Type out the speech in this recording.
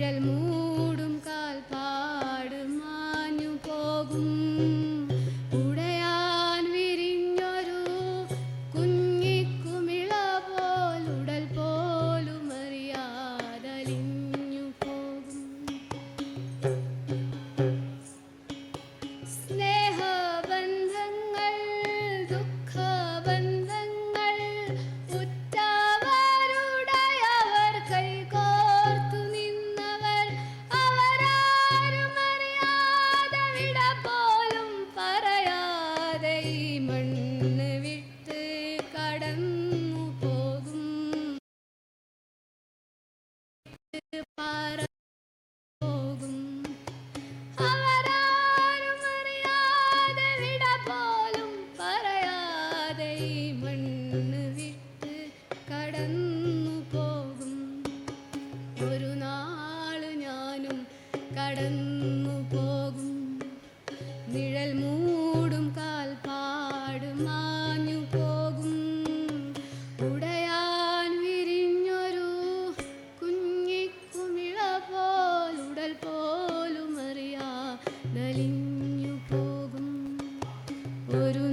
നിഴൽ മൂടും കാൽപ്പാട് മാഞ്ഞു പോകും. ഉടയാൻ വിരിഞ്ഞൊരു കുഞ്ഞിക്കുമിള പോലുടൽ പോലും അറിയാതലിഞ്ഞു പോകും. സ്നേഹബന്ധങ്ങൾ ദുഃഖബന്ധങ്ങൾ ഉറ്റവരുടയവർ കൈകോർത്തു നിന്നവർ അവരാരും അറിയാതെ വിട പോലും പറയാതെ ഈ മണ്ണ് വിട്ട് കടന്നു പോകും. പോകും അവരാരും അറിയാതെ വിട പോലും പറയാതെ ഈ മണ്ണ് വിട്ട് കടന്നു പോകും. ഒരു നാള് ഞാനും കടന്നു പോകും. നിഴൽ മൂടും കാൽപ്പാട് മാഞ്ഞു പോകും. ഉടയാൻ വിരിഞ്ഞൊരു കുഞ്ഞിക്കുമിള പോലുടൽ പോലും അറിയാതലിഞ്ഞു പോകും. ഒരു